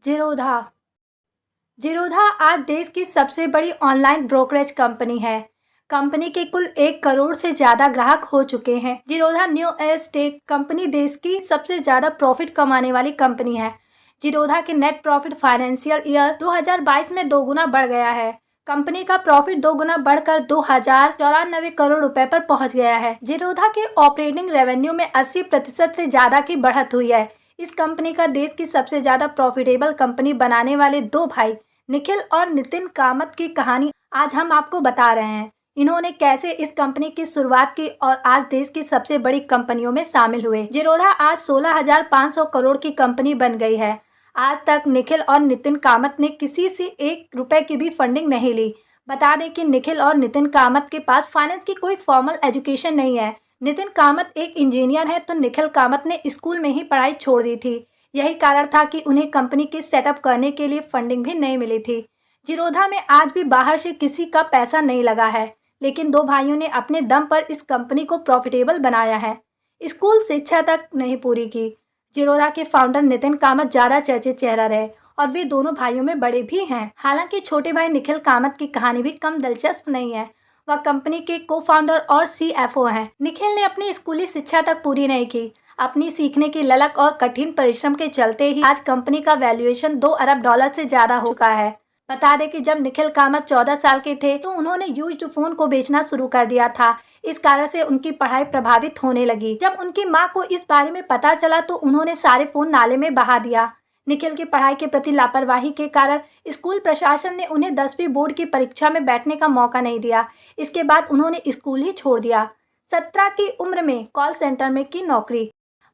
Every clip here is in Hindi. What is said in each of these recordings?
जीरोधा जीरोधा आज देश की सबसे बड़ी ऑनलाइन ब्रोकरेज कंपनी है। कंपनी के कुल 1 करोड़ से ज़्यादा ग्राहक हो चुके हैं। Zerodha new age tech company देश की सबसे ज़्यादा प्रॉफिट कमाने वाली कंपनी है। जीरोधा के नेट प्रॉफिट फाइनेंशियल ईयर 2022 में 2 गुना बढ़ गया है। कंपनी का प्रॉफिट 2 गुना बढ़कर 2094 करोड़ रुपए पर पहुंच गया है। जीरोधा के ऑपरेटिंग रेवेन्यू में 80% से ज़्यादा की बढ़त हुई है। इस कंपनी का देश की सबसे ज़्यादा प्रॉफिटेबल कंपनी बनाने वाले 2 भाई निखिल और नितिन कामत की कहानी आज हम आपको बता रहे हैं। इन्होंने कैसे इस कंपनी की शुरुआत की और आज देश की सबसे बड़ी कंपनियों में शामिल हुए। जीरोधा आज 16,500 करोड़ की कंपनी बन गई है। आज तक निखिल और नितिन कामत ने किसी से 1 रुपए की भी फंडिंग नहीं ली। बता दें कि निखिल और नितिन कामत के पास फाइनेंस की कोई फॉर्मल एजुकेशन नहीं है। नितिन कामत एक इंजीनियर है तो निखिल कामत ने स्कूल में ही पढ़ाई छोड़ दी थी। यही कारण था कि उन्हें कंपनी की सेटअप करने के लिए फंडिंग भी नहीं मिली थी। जीरोधा में आज भी बाहर से किसी का पैसा नहीं लगा है, लेकिन 2 भाइयों ने अपने दम पर इस कंपनी को प्रॉफिटेबल बनाया है। स्कूल शिक्षा तक नहीं पूरी की। जीरोधा के फाउंडर नितिन कामत ज़्यादा चर्चित चेहरा रहे और वे दोनों भाइयों में बड़े भी हैं। हालांकि छोटे भाई निखिल कामत की कहानी भी कम दिलचस्प नहीं है। वह कंपनी के को फाउंडर और CFO हैं। निखिल ने अपनी स्कूली शिक्षा तक पूरी नहीं की। अपनी सीखने की ललक और कठिन परिश्रम के चलते ही आज कंपनी का वैल्यूएशन $2 अरब से ज्यादा हो चुका है। बता दें कि जब निखिल कामत 14 साल के थे तो उन्होंने यूज्ड फोन को बेचना शुरू कर दिया था। इस कारण से उनकी पढ़ाई प्रभावित होने लगी। जब उनकी मां को इस बारे में पता चला तो उन्होंने सारे फोन नाले में बहा दिया। निखिल की पढ़ाई के प्रति लापरवाही के कारण स्कूल प्रशासन ने उन्हें 10वीं बोर्ड की परीक्षा में बैठने का मौका नहीं दिया। इसके बाद उन्होंने स्कूल ही छोड़ दिया। 17 की उम्र में कॉल सेंटर में की नौकरी।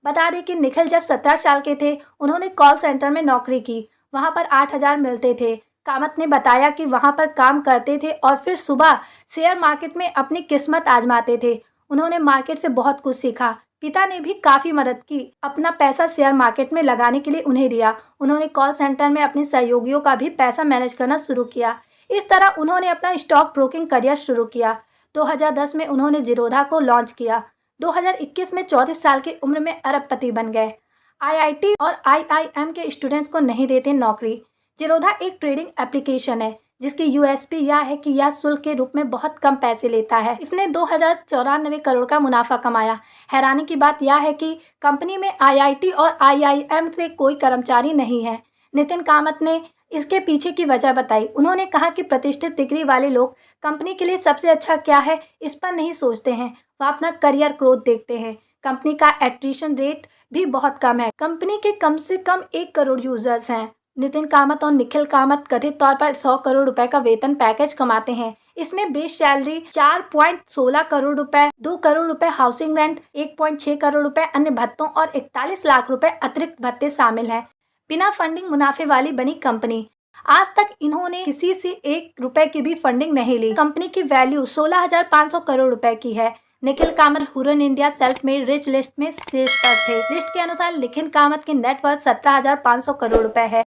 बता दें कि निखिल जब 17 साल के थे उन्होंने कॉल सेंटर में नौकरी की। वहां पर 8,000 मिलते थे। कामत ने बताया कि वहां पर काम करते थे और फिर सुबह शेयर मार्केट में अपनी किस्मत आजमाते थे। उन्होंने मार्केट से बहुत कुछ सीखा। पिता ने भी काफ़ी मदद की। अपना पैसा शेयर मार्केट में लगाने के लिए उन्हें दिया। उन्होंने कॉल सेंटर में अपने सहयोगियों का भी पैसा मैनेज करना शुरू किया। इस तरह उन्होंने अपना स्टॉक ब्रोकिंग करियर शुरू किया। 2010 में उन्होंने जीरोधा को लॉन्च किया। 2021 में 34 साल की उम्र में अरबपति बन गए। IIT और IIM के स्टूडेंट्स को नहीं देते नौकरी। जीरोधा एक ट्रेडिंग एप्लीकेशन है जिसकी USP यह है कि यह शुल्क के रूप में बहुत कम पैसे लेता है। इसने 2,094 करोड़ का मुनाफा कमाया। हैरानी की बात यह है कि कंपनी में IIT और IIM से कोई कर्मचारी नहीं है। नितिन कामत ने इसके पीछे की वजह बताई। उन्होंने कहा कि प्रतिष्ठित डिग्री वाले लोग कंपनी के लिए सबसे अच्छा क्या है इस पर नहीं सोचते हैं, वह अपना करियर ग्रोथ देखते हैं। कंपनी का एट्रिशन रेट भी बहुत कम है। कंपनी के कम से कम 1 करोड़ यूजर्स हैं। नितिन कामत और निखिल कामत कथित तौर पर 100 करोड़ रुपए का वेतन पैकेज कमाते हैं। इसमें बेस सैलरी 4.16 करोड़ रुपए, 2 करोड़ रुपए हाउसिंग रेंट, 1.6 करोड़ रुपए अन्य भत्तों और 41 लाख रुपए अतिरिक्त भत्ते शामिल हैं। बिना फंडिंग मुनाफे वाली बनी कंपनी। आज तक इन्होंने किसी से 1 रुपए की भी फंडिंग नहीं ली। कंपनी की वैल्यू 16,500 करोड़ रुपए की है। Nikhil Kamat Huron India self made rich list में शीर्ष पर थे। लिस्ट के अनुसार निखिल कामत की नेटवर्थ 17,500 करोड़ रुपए है।